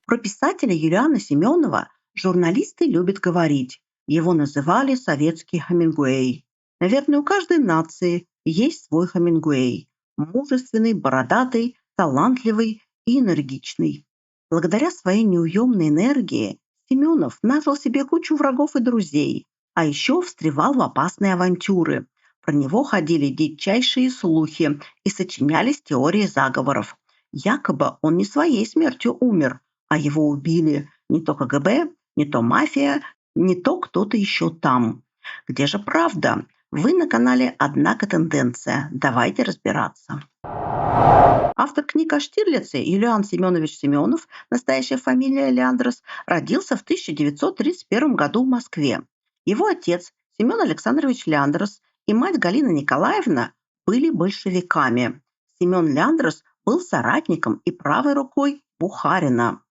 Про писателя Юлиана Семенова журналисты любят говорить. Его называли советский Хемингуэй. Наверное, у каждой нации есть свой Хемингуэй. Мужественный, бородатый, талантливый и энергичный. Благодаря своей неуемной энергии Семенов нажил себе кучу врагов и друзей, а еще встревал в опасные авантюры. Про него ходили дичайшие слухи и сочинялись теории заговоров. Якобы он не своей смертью умер, а его убили не то КГБ, не то мафия, не то кто-то еще там. Где же правда? Вы на канале «Однако тенденция». Давайте разбираться. Автор книг о Штирлице Юлиан Семенович Семенов, настоящая фамилия Ляндрос, родился в 1931 году в Москве. Его отец Семен Александрович Ляндрос и мать Галина Николаевна были большевиками. Семен Ляндрос был соратником и правой рукой Бухарина.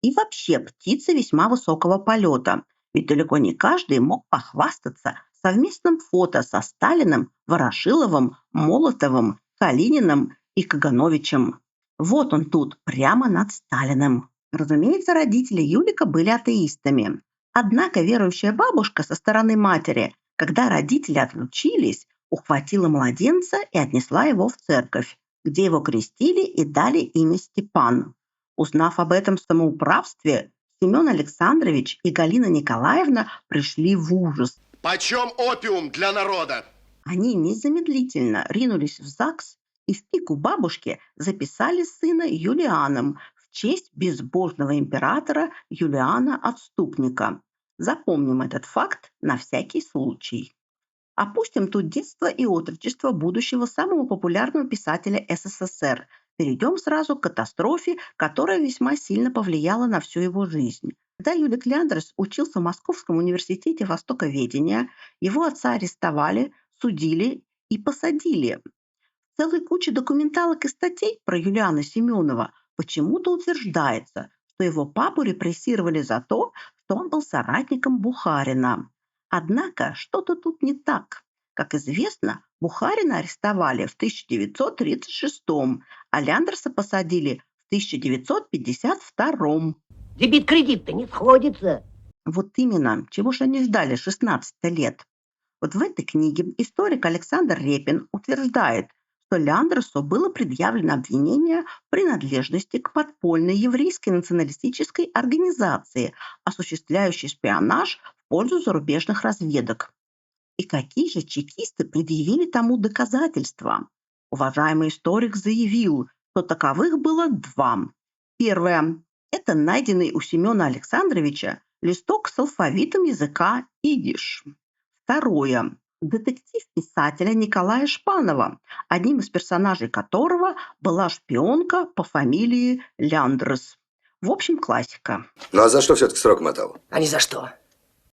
И вообще птица весьма высокого полета, ведь далеко не каждый мог похвастаться совместным фото со Сталиным, Ворошиловым, Молотовым, Калининым и Кагановичем. Вот он тут, прямо над Сталиным. Разумеется, родители Юлика были атеистами. Однако верующая бабушка со стороны матери, когда родители отлучились, ухватила младенца и отнесла его в церковь, где его крестили и дали имя Степан. Узнав об этом самоуправстве, Семен Александрович и Галина Николаевна пришли в ужас. Почем опиум для народа? Они незамедлительно ринулись в ЗАГС и в пику бабушки записали сына Юлианом в честь безбожного императора Юлиана Отступника. Запомним этот факт на всякий случай. Опустим тут детство и отрочество будущего самого популярного писателя СССР. Перейдем сразу к катастрофе, которая весьма сильно повлияла на всю его жизнь. Когда Юлик Ляндрос учился в Московском университете востоковедения, его отца арестовали, судили и посадили. В целой куче документалок и статей про Юлиана Семенова почему-то утверждается, что его папу репрессировали за то, что он был соратником Бухарина. Однако что-то тут не так. Как известно, Бухарина арестовали в 1936, а Ляндерса посадили в 1952. Дебит-кредит-то не сходится. Вот именно, чего же они ждали 16 лет. Вот в этой книге историк Александр Репин утверждает, что Ляндерсу было предъявлено обвинение в принадлежности к подпольной еврейской националистической организации, осуществляющей шпионаж в пользу зарубежных разведок. И какие же чекисты предъявили тому доказательства? Уважаемый историк заявил, что таковых было два. Первое – это найденный у Семена Александровича листок с алфавитом языка идиш. Второе – детектив писателя Николая Шпанова, одним из персонажей которого была шпионка по фамилии Ляндрос. В общем, классика. Ну а за что все-таки срок мотал? А ни за что.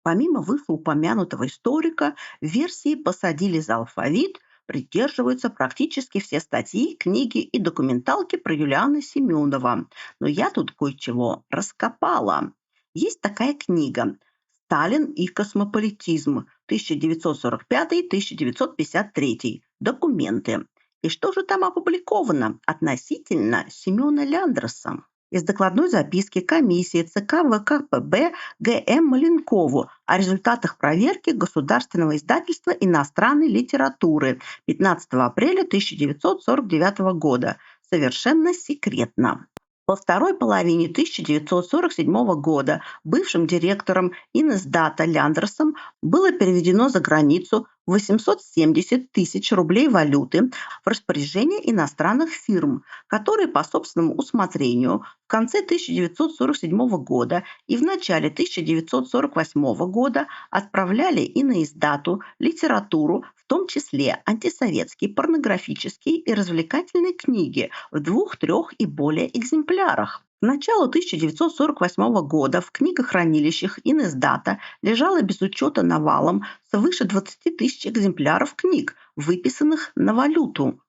Помимо вышеупомянутого историка, в версии «Посадили за алфавит» придерживаются практически все статьи, книги и документалки про Юлиана Семенова. Но я тут кое-чего раскопала. Есть такая книга «Сталин и космополитизм» 1945-1953. Документы. И что же там опубликовано относительно Семена Ляндроса? Из докладной записки комиссии ЦК ВКПБ Г.М. Маленкову о результатах проверки Государственного издательства иностранной литературы 15 апреля 1949 года. Совершенно секретно. Во второй половине 1947 года бывшим директором Инэсдата Ляндросом было переведено за границу 870 тысяч рублей валюты в распоряжение иностранных фирм, которые по собственному усмотрению в конце 1947 года и в начале 1948 года отправляли Инэсдату литературу, в том числе антисоветские, порнографические и развлекательные книги в 2, 3 и более экземплярах. К началу 1948 года в книгохранилищах Инэсдата лежало без учета навалом свыше 20 тысяч экземпляров книг, выписанных на валюту.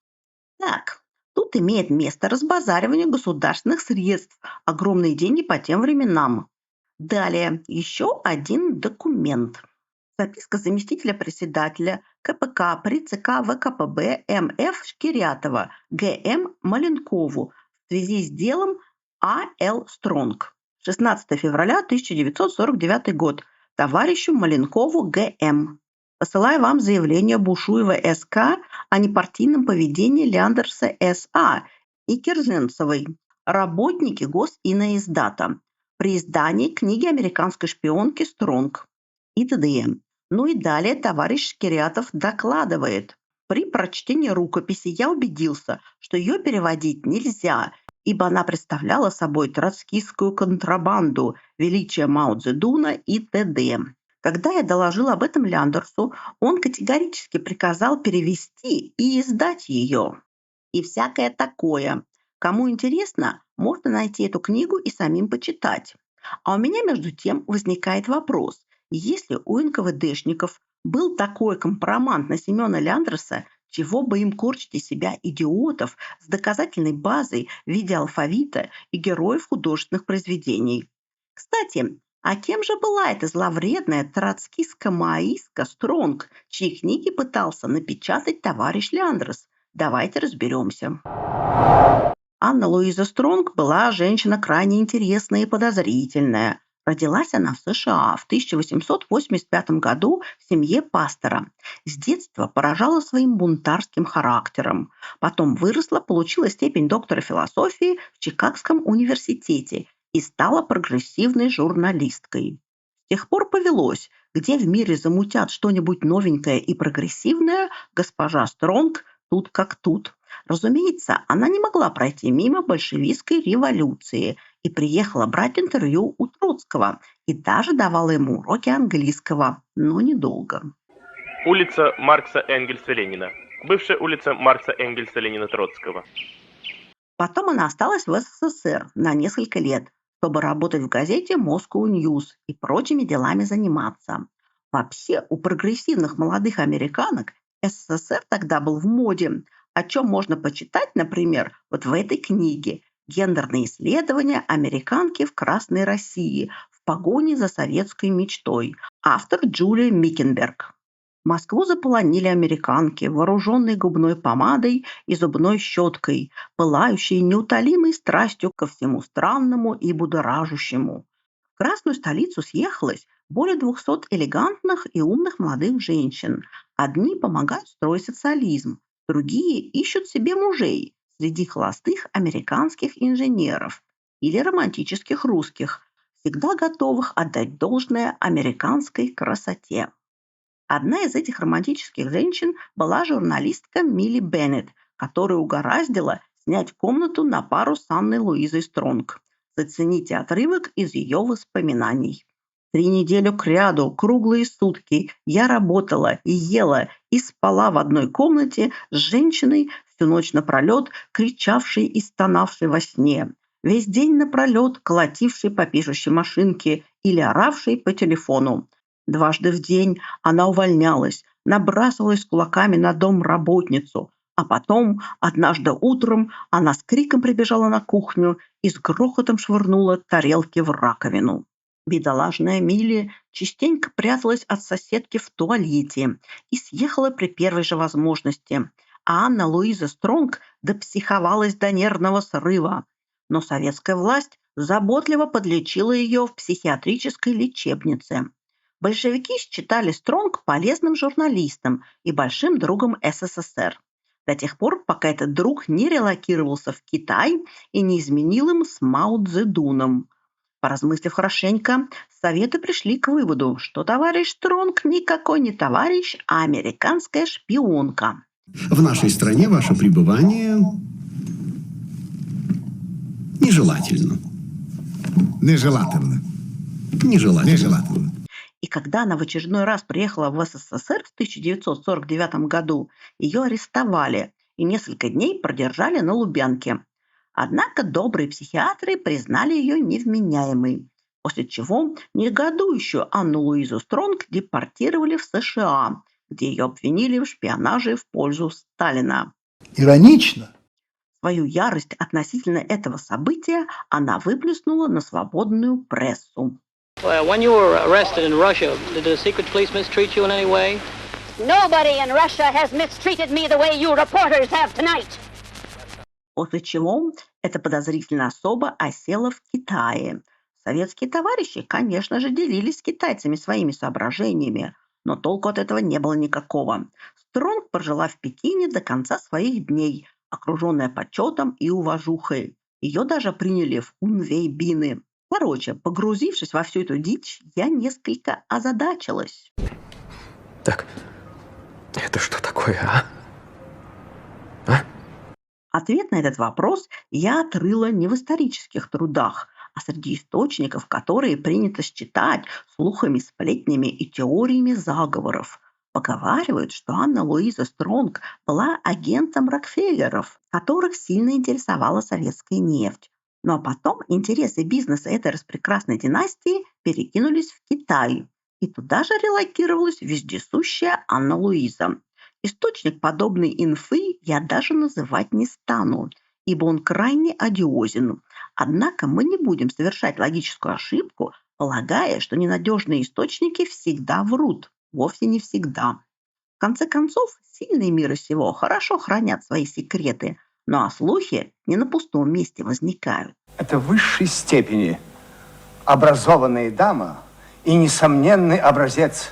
Так, тут имеет место разбазаривание государственных средств, огромные деньги по тем временам. Далее, еще один документ. Записка заместителя председателя КПК при ЦК ВКПБ М.Ф. Шкирятова Г.М. Маленкову в связи с делом А.Л. Стронг. 16 февраля 1949 год. Товарищу Маленкову Г.М. Посылаю вам заявление Бушуева С.К. о непартийном поведении Ляндерса С.А. и Керженцевой, работники Госиноиздата, при издании книги американской шпионки «Стронг» и т.д. Ну и далее товарищ Шкирятов докладывает. При прочтении рукописи я убедился, что ее переводить нельзя, ибо она представляла собой троцкистскую контрабанду, величие Мао Цзэдуна и т.д. Когда я доложил об этом Ляндерсу, он категорически приказал перевести и издать ее. И всякое такое. Кому интересно, можно найти эту книгу и самим почитать. А у меня, между тем, возникает вопрос. Если у НКВДшников был такой компромат на Семена Ляндерса, чего бы им корчить из себя идиотов с доказательной базой в виде алфавита и героев художественных произведений? Кстати, а кем же была эта зловредная троцкистско-маоистка Стронг, чьи книги пытался напечатать товарищ Ляндерс? Давайте разберемся. Анна Луиза Стронг была женщина крайне интересная и подозрительная. Родилась она в США в 1885 году в семье пастора. С детства поражала своим бунтарским характером. Потом выросла, получила степень доктора философии в Чикагском университете и стала прогрессивной журналисткой. С тех пор повелось, где в мире замутят что-нибудь новенькое и прогрессивное, госпожа Стронг тут как тут. Разумеется, она не могла пройти мимо большевистской революции и приехала брать интервью у Троцкого и даже давала ему уроки английского, но недолго. Улица Маркса Энгельса Ленина. Бывшая улица Маркса Энгельса Ленина Троцкого. Потом она осталась в СССР на несколько лет, чтобы работать в газете Moscow News и прочими делами заниматься. Вообще, у прогрессивных молодых американок СССР тогда был в моде, о чем можно почитать, например, вот в этой книге «Гендерные исследования американки в Красной России в погоне за советской мечтой», автор Джулия Микенберг. Москву заполонили американки, вооруженные губной помадой и зубной щеткой, пылающие неутолимой страстью ко всему странному и будоражущему. В Красную столицу съехалось более 200 элегантных и умных молодых женщин. Одни помогают строить социализм, другие ищут себе мужей среди холостых американских инженеров или романтических русских, всегда готовых отдать должное американской красоте. Одна из этих романтических женщин была журналистка Милли Беннет, которая угораздила снять комнату на пару с Анной Луизой Стронг. Зацените отрывок из ее воспоминаний. 3 недели кряду, круглые сутки, я работала и ела, и спала в одной комнате с женщиной, всю ночь напролет, кричавшей и стонавшей во сне, весь день напролет колотившей по пишущей машинке или оравшей по телефону. Дважды в день она увольнялась, набрасывалась кулаками на домработницу, а потом, однажды утром, она с криком прибежала на кухню и с грохотом швырнула тарелки в раковину. Бедолажная Милли частенько пряталась от соседки в туалете и съехала при первой же возможности, а Анна Луиза Стронг допсиховалась до нервного срыва. Но советская власть заботливо подлечила ее в психиатрической лечебнице. Большевики считали Стронг полезным журналистом и большим другом СССР. До тех пор, пока этот друг не релокировался в Китай и не изменил им с Мао Цзэдуном. Поразмыслив хорошенько, советы пришли к выводу, что товарищ Стронг никакой не товарищ, а американская шпионка. В нашей стране ваше пребывание нежелательно. Нежелательно. Нежелательно. И когда она в очередной раз приехала в СССР в 1949 году, ее арестовали и несколько дней продержали на Лубянке. Однако добрые психиатры признали ее невменяемой, после чего негодующую Анну Луизу Стронг депортировали в США, где ее обвинили в шпионаже в пользу Сталина. Иронично. Свою ярость относительно этого события она выплеснула на свободную прессу. When you were arrested in Russia, did the secret police mistreat you in any way? Nobody in Russia has mistreated me the way you reporters have tonight. После чего эта подозрительная особа осела в Китае. Советские товарищи, конечно же, делились с китайцами своими соображениями, но толку от этого не было никакого. Стронг прожила в Пекине до конца своих дней, окруженная почетом и уважухой. Ее даже приняли в Унвейбины. Короче, погрузившись во всю эту дичь, я несколько озадачилась. Так, это что такое, а? Ответ на этот вопрос я отрыла не в исторических трудах, а среди источников, которые принято считать слухами, сплетнями и теориями заговоров. Поговаривают, что Анна Луиза Стронг была агентом Рокфеллеров, которых сильно интересовала советская нефть. Ну а потом интересы бизнеса этой распрекрасной династии перекинулись в Китай. И туда же релокировалась вездесущая Анна Луиза. Источник подобной инфы я даже называть не стану, ибо он крайне одиозен. Однако мы не будем совершать логическую ошибку, полагая, что ненадежные источники всегда врут. Вовсе не всегда. В конце концов, сильные мира сего хорошо хранят свои секреты, ну а слухи не на пустом месте возникают. Это в высшей степени образованная дама и несомненный образец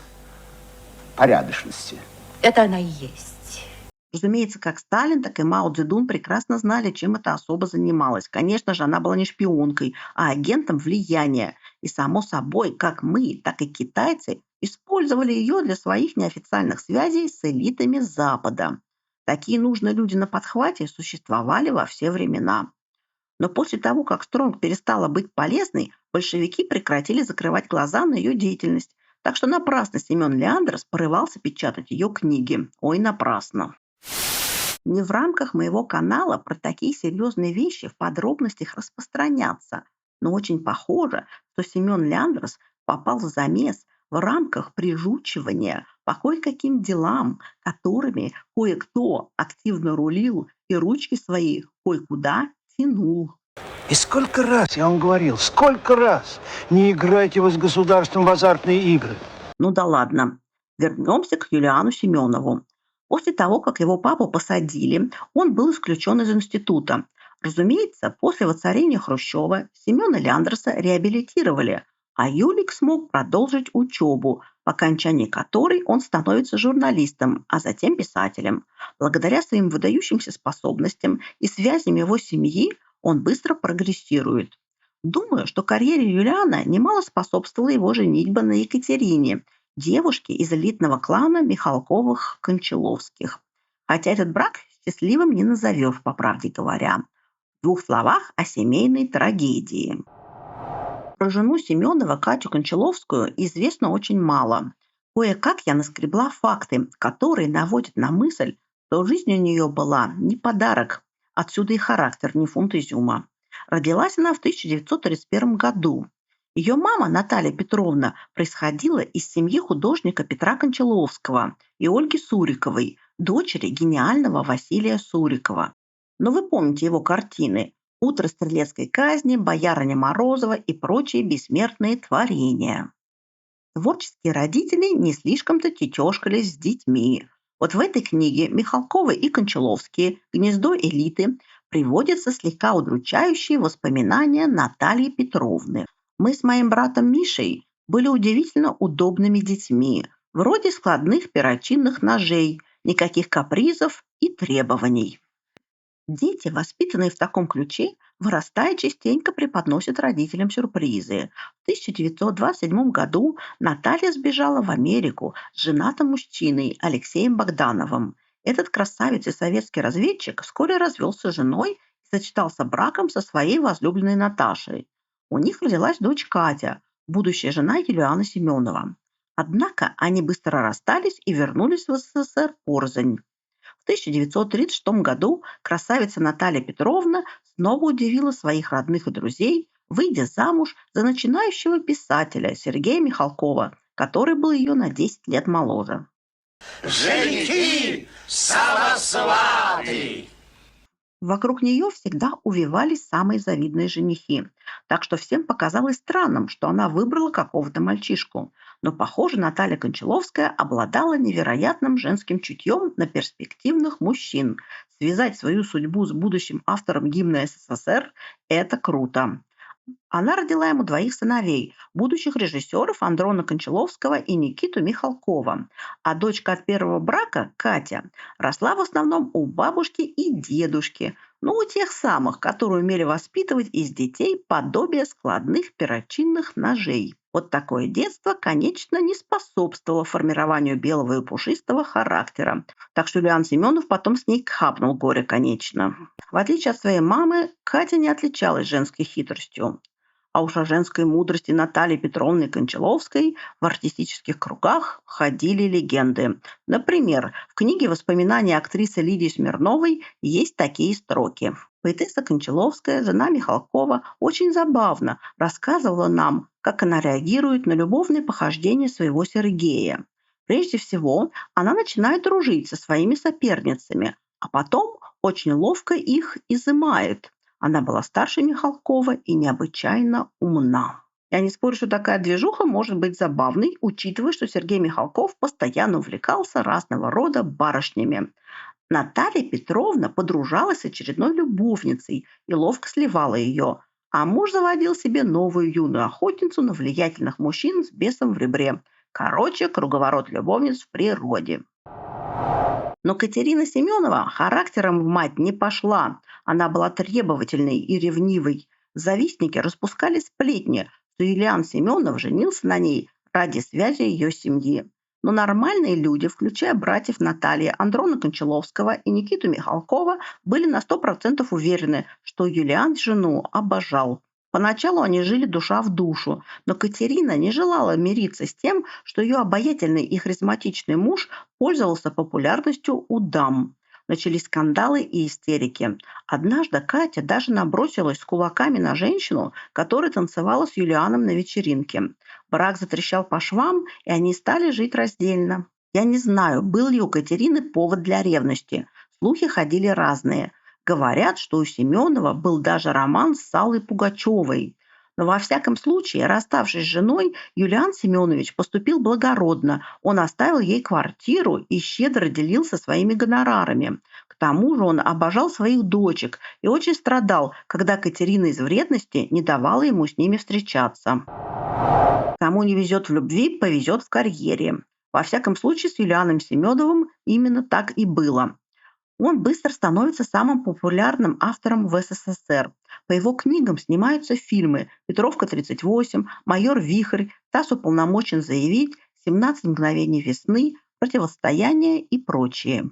порядочности. Это она и есть. Разумеется, как Сталин, так и Мао Цзэдун прекрасно знали, чем эта особа занималась. Конечно же, она была не шпионкой, а агентом влияния. И, само собой, как мы, так и китайцы использовали ее для своих неофициальных связей с элитами Запада. Такие нужные люди на подхвате существовали во все времена. Но после того, как Стронг перестала быть полезной, большевики прекратили закрывать глаза на ее деятельность. Так что напрасно Семен Леандрос порывался печатать ее книги. Ой, напрасно. Не в рамках моего канала про такие серьезные вещи в подробностях распространяться. Но очень похоже, что Семен Леандрос попал в замес в рамках прижучивания по кое-каким делам, которыми кое-кто активно рулил и ручки свои кое-куда тянул. И сколько раз я вам говорил, сколько раз не играйте вы с государством в азартные игры. Ну да ладно. Вернемся к Юлиану Семенову. После того, как его папу посадили, он был исключен из института. Разумеется, после воцарения Хрущева Семена Леандроса реабилитировали, а Юлик смог продолжить учебу, по окончании которой он становится журналистом, а затем писателем. Благодаря своим выдающимся способностям и связям его семьи он быстро прогрессирует. Думаю, что карьере Юлиана немало способствовала его женитьба на Екатерине, девушке из элитного клана Михалковых-Кончаловских. Хотя этот брак счастливым не назовешь, по правде говоря. В 2 словах о семейной трагедии. Про жену Семенова, Катю Кончаловскую, известно очень мало. Кое-как я наскребла факты, которые наводят на мысль, что жизнь у нее была не подарок. Отсюда и характер, не фунт изюма. Родилась она в 1931 году. Ее мама, Наталья Петровна, происходила из семьи художника Петра Кончаловского и Ольги Суриковой, дочери гениального Василия Сурикова. Но вы помните его картины «Утро стрелецкой казни», «Боярыня Морозова» и прочие бессмертные творения. Творческие родители не слишком-то тетешкались с детьми. Вот в этой книге Михалковы и Кончаловские «Гнездо элиты» приводятся слегка удручающие воспоминания Натальи Петровны. Мы с моим братом Мишей были удивительно удобными детьми, вроде складных перочинных ножей, никаких капризов и требований. Дети, воспитанные в таком ключе, вырастая, частенько преподносят родителям сюрпризы. В 1927 году Наталья сбежала в Америку с женатым мужчиной Алексеем Богдановым. Этот красавец и советский разведчик вскоре развелся с женой и сочетался браком со своей возлюбленной Наташей. У них родилась дочь Катя, будущая жена Юлиана Семенова. Однако они быстро расстались и вернулись в СССР порознь. В 1936 году красавица Наталья Петровна снова удивила своих родных и друзей, выйдя замуж за начинающего писателя Сергея Михалкова, который был ее на 10 лет моложе. Женихи, самосваты! Вокруг нее всегда увивались самые завидные женихи, так что всем показалось странным, что она выбрала какого-то мальчишку. Но, похоже, Наталья Кончаловская обладала невероятным женским чутьем на перспективных мужчин. Связать свою судьбу с будущим автором гимна СССР – это круто. Она родила ему двоих сыновей, будущих режиссеров Андрона Кончаловского и Никиту Михалкова. А дочка от первого брака, Катя, росла в основном у бабушки и дедушки, у тех самых, которые умели воспитывать из детей подобие складных перочинных ножей. Вот такое детство, конечно, не способствовало формированию белого и пушистого характера. Так что Юлиан Семенов потом с ней хапнул горе, конечно. В отличие от своей мамы, Катя не отличалась женской хитростью. А уж о женской мудрости Натальи Петровны Кончаловской в артистических кругах ходили легенды. Например, в книге «Воспоминания актрисы Лидии Смирновой» есть такие строки. Поэтесса Кончаловская, жена Михалкова, очень забавно рассказывала нам, как она реагирует на любовные похождения своего Сергея. Прежде всего, она начинает дружить со своими соперницами, а потом очень ловко их изымает. Она была старше Михалкова и необычайно умна. Я не спорю, что такая движуха может быть забавной, учитывая, что Сергей Михалков постоянно увлекался разного рода барышнями. Наталья Петровна подружалась с очередной любовницей и ловко сливала ее, а муж заводил себе новую юную охотницу на влиятельных мужчин с бесом в ребре. Короче, круговорот любовниц в природе. Но Катерина Семенова характером в мать не пошла. Она была требовательной и ревнивой. Завистники распускали сплетни, что Юлиан Семенов женился на ней ради связи ее семьи. Но нормальные люди, включая братьев Натальи, Андрона Кончаловского и Никиту Михалкова, были на 100% уверены, что Юлиан жену обожал. Поначалу они жили душа в душу, но Катерина не желала мириться с тем, что ее обаятельный и харизматичный муж пользовался популярностью у дам. Начались скандалы и истерики. Однажды Катя даже набросилась с кулаками на женщину, которая танцевала с Юлианом на вечеринке. Брак затрещал по швам, и они стали жить раздельно. Я не знаю, был ли у Катерины повод для ревности. Слухи ходили разные. Говорят, что у Семенова был даже роман с Аллой Пугачевой. Но во всяком случае, расставшись с женой, Юлиан Семенович поступил благородно. Он оставил ей квартиру и щедро делился своими гонорарами. К тому же он обожал своих дочек и очень страдал, когда Катерина из вредности не давала ему с ними встречаться. Кому не везет в любви, повезет в карьере. Во всяком случае, с Юлианом Семеновым именно так и было. Он быстро становится самым популярным автором в СССР. По его книгам снимаются фильмы «Петровка-38», «Майор Вихрь», «ТАСС уполномочен заявить», «17 мгновений весны», «Противостояние» и прочие.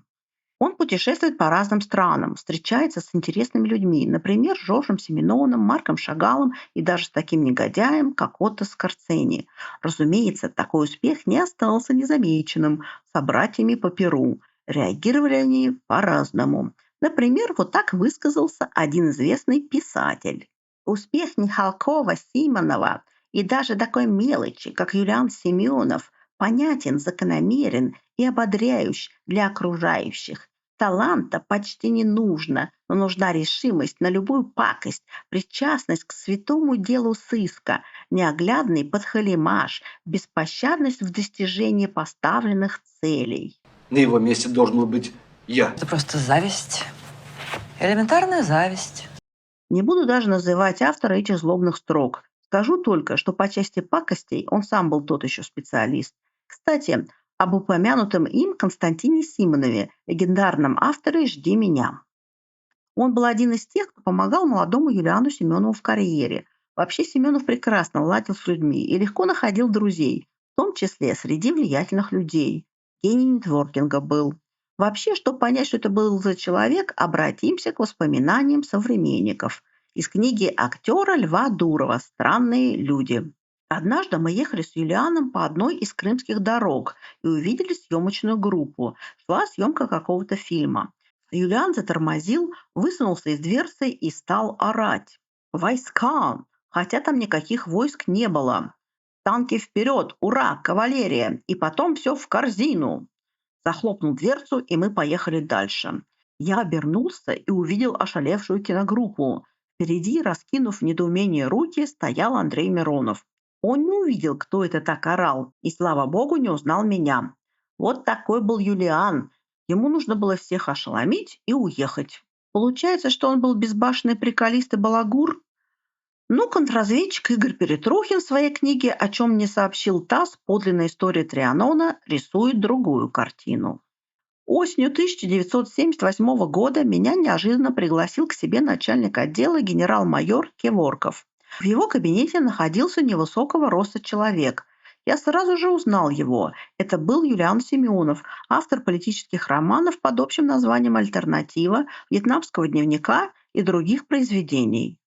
Он путешествует по разным странам, встречается с интересными людьми, например, с Жоржем Семеновым, Марком Шагалом и даже с таким негодяем, как Отто Скорцени. Разумеется, такой успех не остался незамеченным собратьями по перу. Реагировали они по-разному. Например, вот так высказался один известный писатель. Успех Михалкова, Симонова и даже такой мелочи, как Юлиан Семенов, понятен, закономерен и ободряющий для окружающих. Таланта почти не нужно, но нужна решимость на любую пакость, причастность к святому делу сыска, неоглядный подхалимаш, беспощадность в достижении поставленных целей. На его месте должен был быть я. Это просто зависть. Элементарная зависть. Не буду даже называть автора этих злобных строк. Скажу только, что по части пакостей он сам был тот еще специалист. Кстати, об упомянутом им Константине Симонове, легендарном авторе «Жди меня». Он был один из тех, кто помогал молодому Юлиану Семенову в карьере. Вообще Семенов прекрасно ладил с людьми и легко находил друзей, в том числе среди влиятельных людей. Гений нетворкинга был. Вообще, чтобы понять, что это был за человек, обратимся к воспоминаниям современников. Из книги актера Льва Дурова «Странные люди». Однажды мы ехали с Юлианом по одной из крымских дорог и увидели съемочную группу. Шла съемка какого-то фильма. Юлиан затормозил, высунулся из дверцы и стал орать. «Войска!» Хотя там никаких войск не было. «Танки вперед! Ура! Кавалерия! И потом все в корзину!» Захлопнул дверцу, и мы поехали дальше. Я обернулся и увидел ошалевшую киногруппу. Впереди, раскинув в недоумении руки, стоял Андрей Миронов. Он не увидел, кто это так орал, и, слава богу, не узнал меня. Вот такой был Юлиан. Ему нужно было всех ошеломить и уехать. Получается, что он был безбашенный приколист и балагур? Но контрразведчик Игорь Перетрухин в своей книге «О чем мне сообщил ТАСС. Подлинная история Трианона» рисует другую картину. Осенью 1978 года меня неожиданно пригласил к себе начальник отдела генерал-майор Кеворков. В его кабинете находился невысокого роста человек. Я сразу же узнал его. Это был Юлиан Семенов, автор политических романов под общим названием «Альтернатива», «Вьетнамского дневника» и других произведений.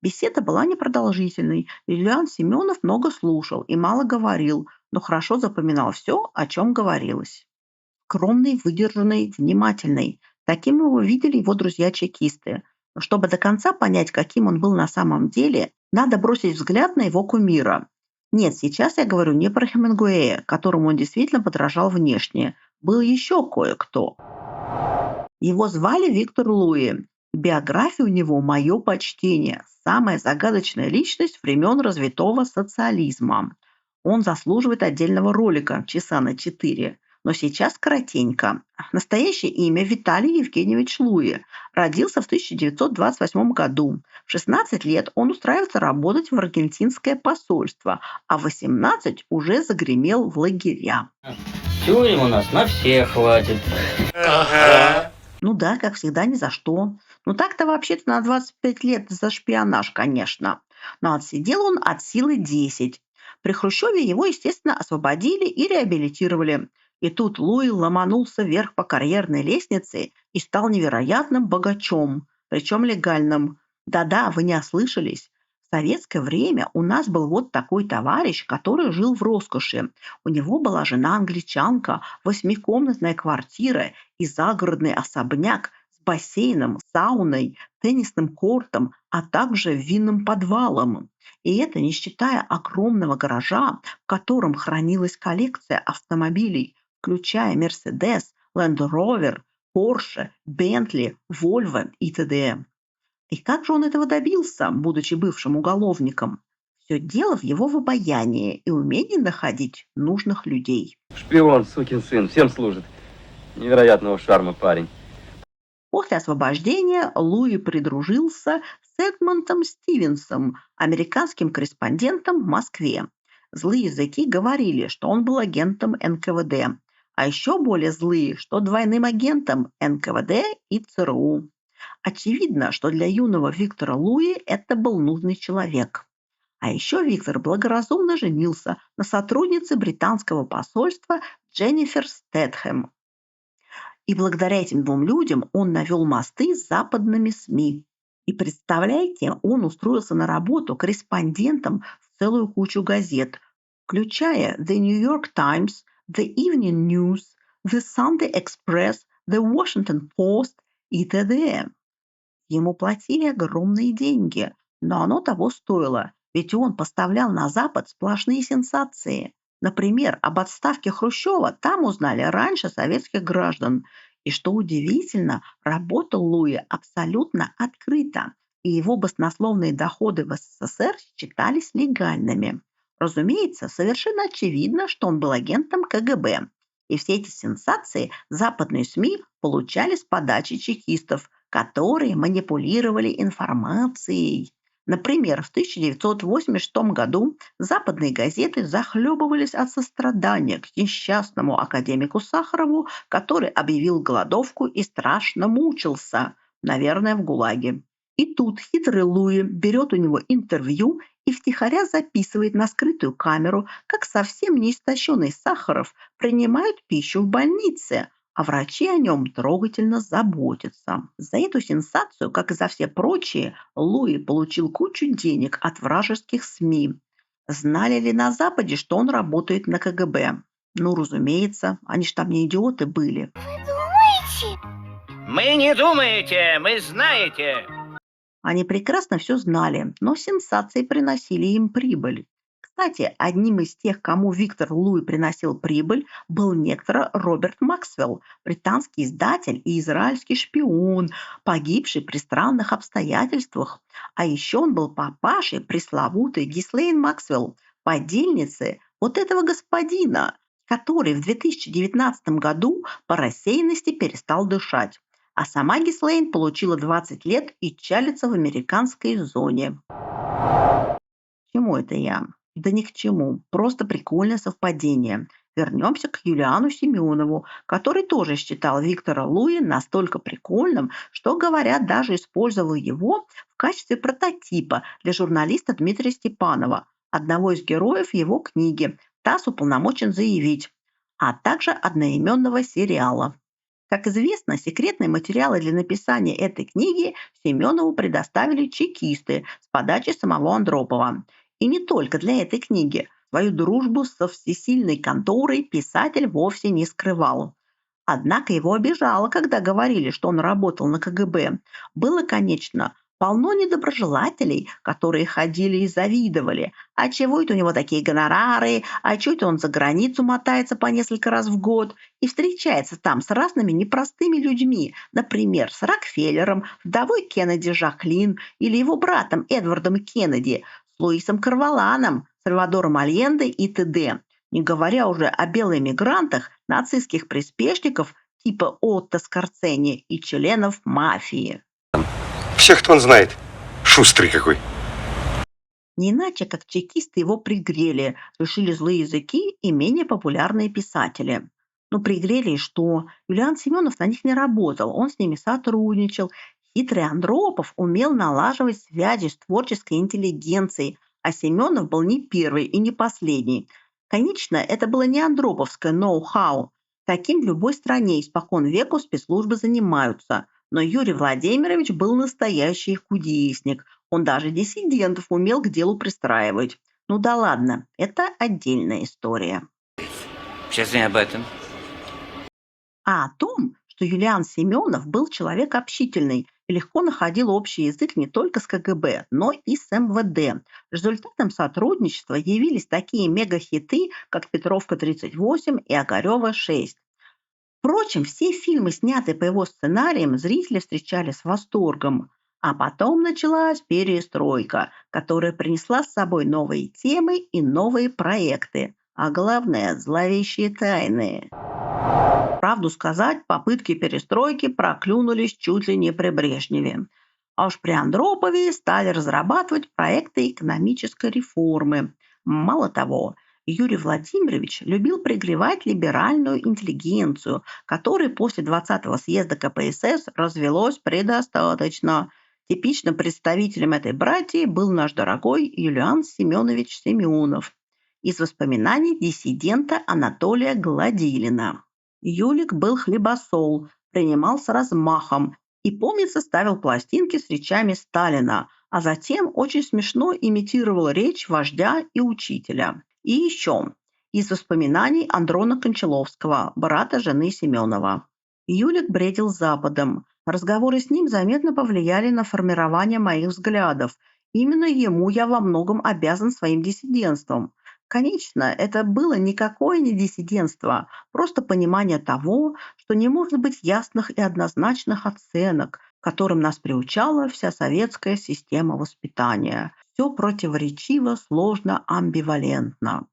Беседа была непродолжительной. Юлиан Семенов много слушал и мало говорил, но хорошо запоминал все, о чем говорилось. Скромный, выдержанный, внимательный. Таким его видели его друзья-чекисты. Но чтобы до конца понять, каким он был на самом деле, надо бросить взгляд на его кумира. Нет, сейчас я говорю не про Хемингуэя, которому он действительно подражал внешне. Был еще кое-кто. Его звали Виктор Луи. Биография у него «Мое почтение». Самая загадочная личность времен развитого социализма. Он заслуживает отдельного ролика «Часа на 4». Но сейчас коротенько. Настоящее имя Виталий Евгеньевич Луи. Родился в 1928 году. В 16 лет он устраивается работать в аргентинское посольство, а в 18 уже загремел в лагеря. Тюрем у нас на всех хватит. Ну да, как всегда, ни за что. Ну так-то вообще-то на 25 лет за шпионаж, конечно. Но отсидел он от силы 10. При Хрущеве его, естественно, освободили и реабилитировали. И тут Луи ломанулся вверх по карьерной лестнице и стал невероятным богачом, причем легальным. Да-да, вы не ослышались. В советское время у нас был вот такой товарищ, который жил в роскоши. У него была жена-англичанка, 8-комнатная квартира и загородный особняк с бассейном, сауной, теннисным кортом, а также винным подвалом. И это не считая огромного гаража, в котором хранилась коллекция автомобилей, включая Mercedes, Land Rover, Porsche, Bentley, Volvo и т.д. И как же он этого добился, будучи бывшим уголовником? Все дело в его обаянии и умении находить нужных людей. Шпион, сукин сын, всем служит. Невероятного шарма парень. После освобождения Луи придружился с Эдмондом Стивенсом, американским корреспондентом в Москве. Злые языки говорили, что он был агентом НКВД, а еще более злые, что двойным агентом НКВД и ЦРУ. Очевидно, что для юного Виктора Луи это был нужный человек. А еще Виктор благоразумно женился на сотруднице британского посольства Дженнифер Стэтхэм. И благодаря этим двум людям он навел мосты с западными СМИ. И представляете, он устроился на работу корреспондентом в целую кучу газет, включая The New York Times, The Evening News, The Sunday Express, The Washington Post и т.д. Ему платили огромные деньги, но оно того стоило, ведь он поставлял на Запад сплошные сенсации. Например, об отставке Хрущева там узнали раньше советских граждан. И что удивительно, работал Луи абсолютно открыто, и его баснословные доходы в СССР считались легальными. Разумеется, совершенно очевидно, что он был агентом КГБ. И все эти сенсации западные СМИ получали с подачи чекистов, которые манипулировали информацией. Например, в 1986 году западные газеты захлебывались от сострадания к несчастному академику Сахарову, который объявил голодовку и страшно мучился, наверное, в ГУЛАГе. И тут хитрый Луи берет у него интервью и втихаря записывает на скрытую камеру, как совсем неистощенный Сахаров принимает пищу в больнице, а врачи о нем трогательно заботятся. За эту сенсацию, как и за все прочие, Луи получил кучу денег от вражеских СМИ. Знали ли на Западе, что он работает на КГБ? Ну, разумеется, они ж там не идиоты были. Вы думаете? Мы не думаете, мы знаете. Они прекрасно все знали, но сенсации приносили им прибыль. Кстати, одним из тех, кому Виктор Луи приносил прибыль, был некто Роберт Максвелл, британский издатель и израильский шпион, погибший при странных обстоятельствах. А еще он был папашей пресловутой Гислейн Максвелл, подельницы вот этого господина, который в 2019 году по рассеянности перестал дышать. А сама Гислейн получила 20 лет и чалится в американской зоне. К чему это я? Да ни к чему. Просто прикольное совпадение. Вернемся к Юлиану Семенову, который тоже считал Виктора Луи настолько прикольным, что, говорят, даже использовал его в качестве прототипа для журналиста Дмитрия Степанова, одного из героев его книги «ТАСС уполномочен заявить», а также одноименного сериала. Как известно, секретные материалы для написания этой книги Семенову предоставили чекисты с подачи самого Андропова. И не только для этой книги. Свою дружбу со всесильной конторой писатель вовсе не скрывал. Однако его обижало, когда говорили, что он работал на КГБ. Было, конечно, полно недоброжелателей, которые ходили и завидовали. А чего это у него такие гонорары? А чего это он за границу мотается по несколько раз в год? И встречается там с разными непростыми людьми. Например, с Рокфеллером, вдовой Кеннеди Жаклин или его братом Эдвардом Кеннеди, с Луисом Карваланом, Сальвадором Альенде и т.д. Не говоря уже о белоэмигрантах, нацистских приспешников типа Отто Скорцени и членов мафии. Всех-то он знает. Шустрый какой. Не иначе, как чекисты его пригрели, решили злые языки и менее популярные писатели. Но пригрели и что? Юлиан Семенов на них не работал, он с ними сотрудничал. Хитрый Андропов умел налаживать связи с творческой интеллигенцией, а Семенов был не первый и не последний. Конечно, это было не андроповское ноу-хау. Таким в любой стране испокон веку спецслужбы занимаются. Но Юрий Владимирович был настоящий кудесник. Он даже диссидентов умел к делу пристраивать. Ну да ладно, это отдельная история. Сейчас не об этом. А о том, что Юлиан Семенов был человек общительный и легко находил общий язык не только с КГБ, но и с МВД. Результатом сотрудничества явились такие мегахиты, как «Петровка-38» и «Огарева-6». Впрочем, все фильмы, снятые по его сценариям, зрители встречали с восторгом. А потом началась перестройка, которая принесла с собой новые темы и новые проекты, а главное – зловещие тайны. Правду сказать, попытки перестройки проклюнулись чуть ли не при Брежневе. А уж при Андропове стали разрабатывать проекты экономической реформы. Мало того, Юрий Владимирович любил пригревать либеральную интеллигенцию, которой после 20-го съезда КПСС развелось предостаточно. Типичным представителем этой братьи был наш дорогой Юлиан Семенович Семенов из воспоминаний диссидента Анатолия Гладилина. Юлик был хлебосол, принимал с размахом и, помнится, ставил пластинки с речами Сталина, а затем очень смешно имитировал речь вождя и учителя. И еще из воспоминаний Андрона Кончаловского, брата жены Семенова. Юлик бредил Западом. Разговоры с ним заметно повлияли на формирование моих взглядов. Именно ему я во многом обязан своим диссидентством. Конечно, это было никакое не диссидентство, просто понимание того, что не может быть ясных и однозначных оценок, к которым нас приучала вся советская система воспитания. Все противоречиво, сложно, амбивалентно.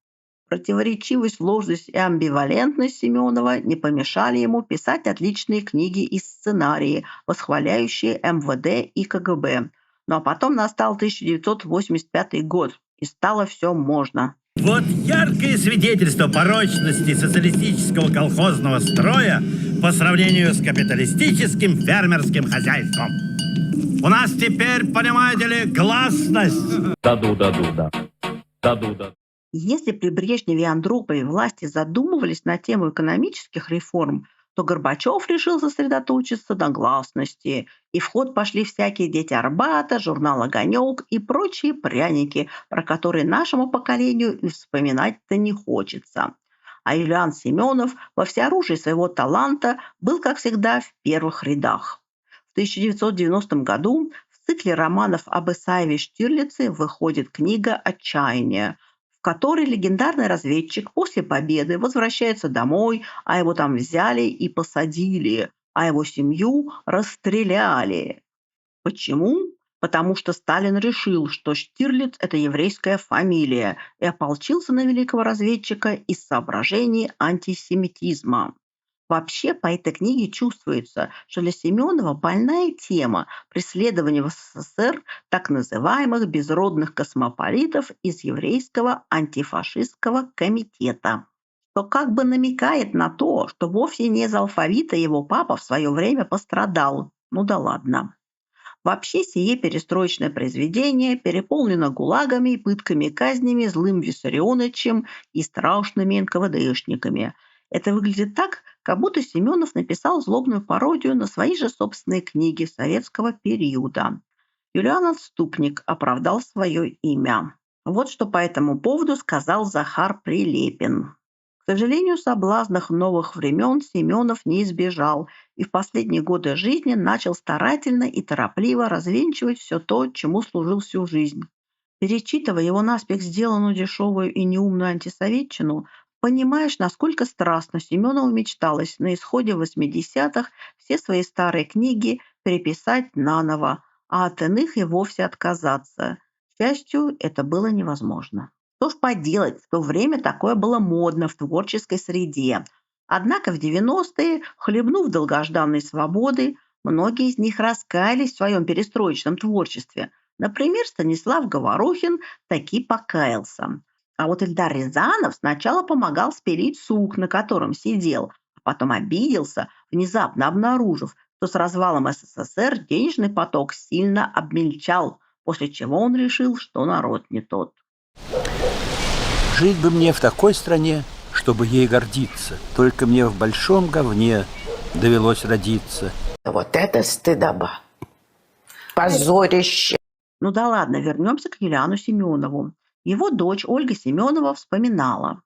Противоречивость, сложность и амбивалентность Семенова не помешали ему писать отличные книги и сценарии, восхваляющие МВД и КГБ. Ну а потом настал 1985 год, и стало все можно. Вот яркое свидетельство порочности социалистического колхозного строя по сравнению с капиталистическим фермерским хозяйством. У нас теперь, понимаете ли, гласность. Да. Если при Брежневе и Андропове власти задумывались на тему экономических реформ, то Горбачев решил сосредоточиться на гласности, и в ход пошли всякие «Дети Арбата», журнал «Огонек» и прочие пряники, про которые нашему поколению и вспоминать-то не хочется. А Юлиан Семенов во всеоружии своего таланта был, как всегда, в первых рядах. В 1990 году в цикле романов об Исаеве Штирлице выходит книга «Отчаяние», в которой легендарный разведчик после победы возвращается домой, а его там взяли и посадили, а его семью расстреляли. Почему? Потому что Сталин решил, что Штирлиц – это еврейская фамилия, и ополчился на великого разведчика из соображений антисемитизма. Вообще, по этой книге чувствуется, что для Семенова больная тема преследования в СССР так называемых безродных космополитов из еврейского антифашистского комитета, что как бы намекает на то, что вовсе не из алфавита его папа в свое время пострадал. Ну да ладно. Вообще, сие перестроечное произведение переполнено гулагами и пытками и казнями злым Виссарионовичем и страшными НКВДшниками. Это выглядит так, как будто Семенов написал злобную пародию на свои же собственные книги советского периода. Юлиан Отступник оправдал свое имя. Вот что по этому поводу сказал Захар Прилепин. К сожалению, соблазнов новых времен Семенов не избежал и в последние годы жизни начал старательно и торопливо развенчивать все то, чему служил всю жизнь. Перечитывая его наспех сделанную дешевую и неумную антисоветчину, понимаешь, насколько страстно Семенову мечталось на исходе 80-х все свои старые книги переписать наново, а от иных и вовсе отказаться. К счастью, это было невозможно. Что ж поделать, в то время такое было модно в творческой среде. Однако в 90-е, хлебнув долгожданной свободы, многие из них раскаялись в своем перестроечном творчестве. Например, Станислав Говорухин таки покаялся. А вот Эльдар Рязанов сначала помогал спилить сук, на котором сидел, а потом обиделся, внезапно обнаружив, что с развалом СССР денежный поток сильно обмельчал, после чего он решил, что народ не тот. Жить бы мне в такой стране, чтобы ей гордиться. Только мне в большом говне довелось родиться. Вот это стыдоба. Позорище. Ну да ладно, вернемся к Юлиану Семенову. Его дочь Ольга Семенова вспоминала.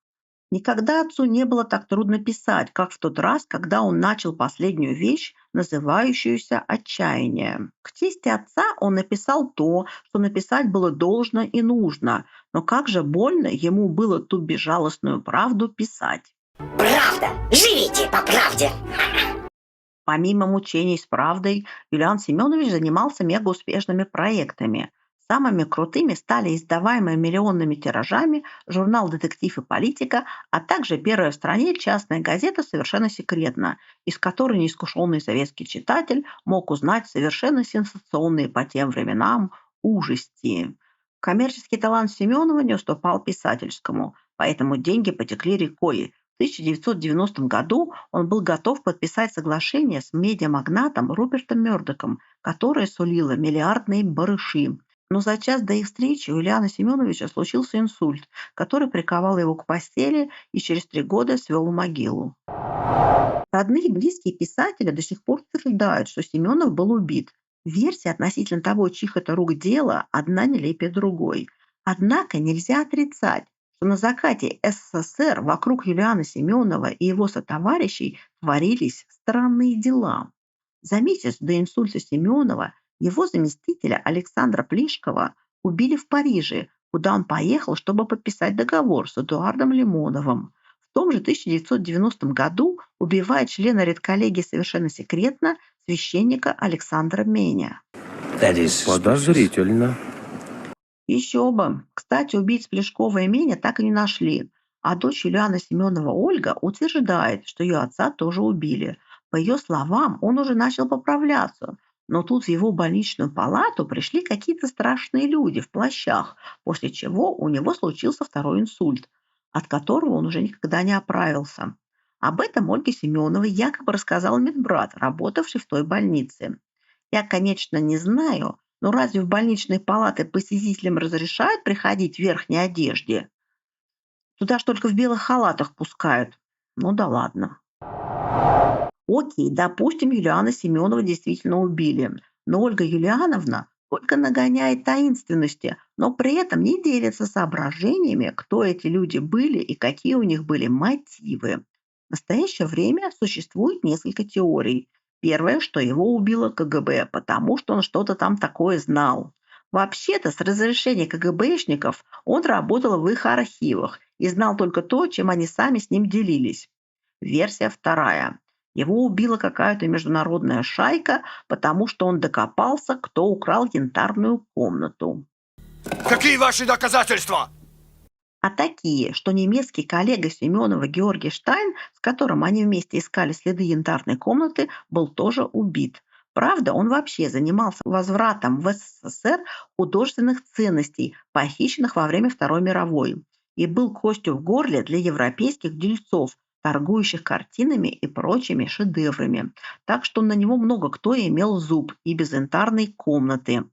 Никогда отцу не было так трудно писать, как в тот раз, когда он начал последнюю вещь, называющуюся «Отчаяние». К тесте отца он написал то, что написать было должно и нужно, но как же больно ему было ту безжалостную правду писать. Правда! Живите по правде! Помимо мучений с правдой, Юлиан Семенович занимался мегауспешными проектами. Самыми крутыми стали издаваемые миллионными тиражами журнал «Детектив и политика», а также первая в стране частная газета «Совершенно секретно», из которой неискушенный советский читатель мог узнать совершенно сенсационные по тем временам ужасти. Коммерческий талант Семенова не уступал писательскому, поэтому деньги потекли рекой. В 1990 году он был готов подписать соглашение с медиамагнатом Рупертом Мёрдоком, которое сулило миллиардные барыши. Но за час до их встречи у Юлиана Семеновича случился инсульт, который приковал его к постели и через 3 года свел в могилу. Родные и близкие писателя до сих пор утверждают, что Семенов был убит. Версия относительно того, чьих это рук дело, одна нелепее другой. Однако нельзя отрицать, что на закате СССР вокруг Юлиана Семенова и его сотоварищей творились странные дела. За месяц до инсульта Семенова его заместителя Александра Плишкова убили в Париже, куда он поехал, чтобы подписать договор с Эдуардом Лимоновым. В том же 1990 году убивает члена редколлегии совершенно секретно священника Александра Меня. Подозрительно. Еще бы. Кстати, убийц Плешкова и Меня так и не нашли. А дочь Юлиана Семенова Ольга утверждает, что ее отца тоже убили. По ее словам, он уже начал поправляться. Но тут в его больничную палату пришли какие-то страшные люди в плащах, после чего у него случился второй инсульт, от которого он уже никогда не оправился. Об этом Ольге Семеновой якобы рассказал медбрат, работавший в той больнице. Я, конечно, не знаю, но разве в больничные палаты посетителям разрешают приходить в верхней одежде? Туда ж только в белых халатах пускают. Ну да ладно. Окей, допустим, Юлиана Семенова действительно убили, но Ольга Юлиановна только нагоняет таинственности, но при этом не делится соображениями, кто эти люди были и какие у них были мотивы. В настоящее время существует несколько теорий. Первое, что его убило КГБ, потому что он что-то там такое знал. Вообще-то, с разрешения КГБшников он работал в их архивах и знал только то, чем они сами с ним делились. Версия вторая. Его убила какая-то международная шайка, потому что он докопался, кто украл янтарную комнату. Какие ваши доказательства? А такие, что немецкий коллега Семенова Георгий Штайн, с которым они вместе искали следы янтарной комнаты, был тоже убит. Правда, он вообще занимался возвратом в СССР художественных ценностей, похищенных во время Второй мировой, и был костью в горле для европейских дельцов, торгующих картинами и прочими шедеврами. Так что на него много кто имел зуб и без янтарной комнаты.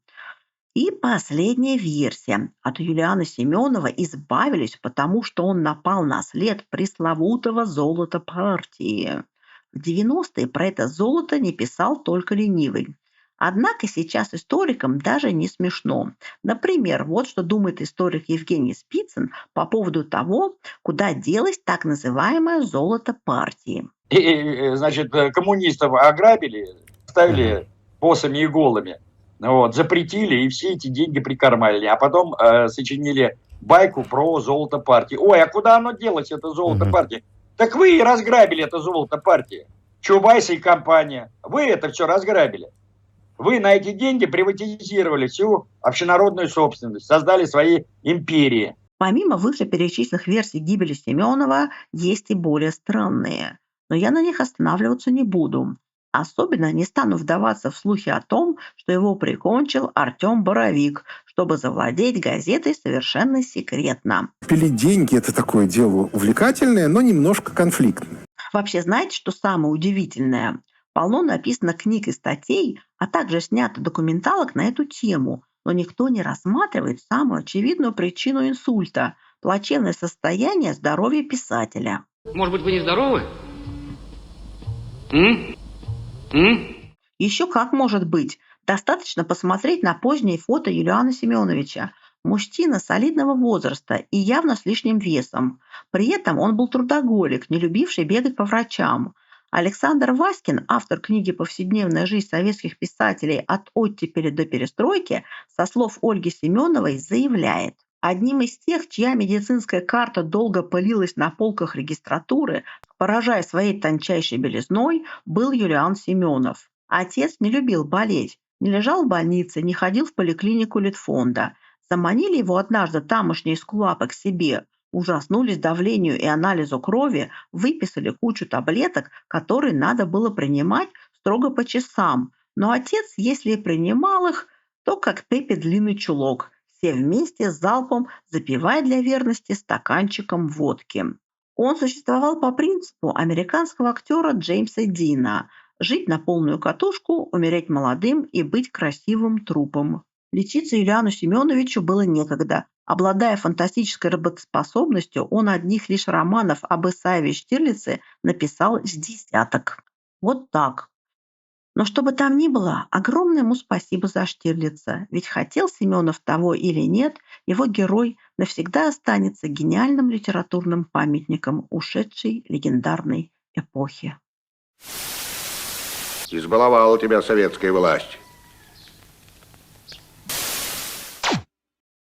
И последняя версия. От Юлиана Семенова избавились, потому что он напал на след пресловутого золота партии. В 90-е про это золото не писал только ленивый. Однако сейчас историкам даже не смешно. Например, вот что думает историк Евгений Спицын по поводу того, куда делось так называемое золото партии. Значит, коммунистов ограбили, ставили боссами и голыми. Вот, запретили и все эти деньги прикарманили. А потом сочинили байку про золото партии. Ой, а куда оно делось, это золото партии? Так вы и разграбили это золото партии. Чубайс и компания. Вы это все разграбили. Вы на эти деньги приватизировали всю общенародную собственность, создали свои империи. Помимо вышеперечисленных версий гибели Семенова, есть и более странные. Но я на них останавливаться не буду. Особенно не стану вдаваться в слухи о том, что его прикончил Артем Боровик, чтобы завладеть газетой совершенно секретно. Пилить деньги – это такое дело увлекательное, но немножко конфликтное. Вообще, знаете, что самое удивительное? Полно написано книг и статей, а также снято документалок на эту тему, но никто не рассматривает самую очевидную причину инсульта – плачевное состояние здоровья писателя. Может быть, вы не здоровы? Еще как может быть. Достаточно посмотреть на поздние фото Юлиана Семеновича. Мужчина солидного возраста и явно с лишним весом. При этом он был трудоголик, не любивший бегать по врачам. Александр Васькин, автор книги «Повседневная жизнь советских писателей от оттепели до перестройки», со слов Ольги Семеновой заявляет: одним из тех, чья медицинская карта долго пылилась на полках регистратуры, поражая своей тончайшей белизной, был Юлиан Семенов. Отец не любил болеть, не лежал в больнице, не ходил в поликлинику Литфонда. Заманили его однажды тамошние эскулапы к себе, ужаснулись давлению и анализу крови, выписали кучу таблеток, которые надо было принимать строго по часам. Но отец, если и принимал их, то как Пепе длинный чулок, все вместе с залпом запивая для верности стаканчиком водки. Он существовал по принципу американского актера Джеймса Дина: жить на полную катушку, умереть молодым и быть красивым трупом. Лечиться Юлиану Семеновичу было некогда. Обладая фантастической работоспособностью, он одних лишь романов об Исаеве Штирлице написал с десяток. Вот так. Но что бы там ни было, огромное ему спасибо за Штирлица. Ведь хотел Семенов того или нет, его герой навсегда останется гениальным литературным памятником ушедшей легендарной эпохи. Избаловала тебя советская власть.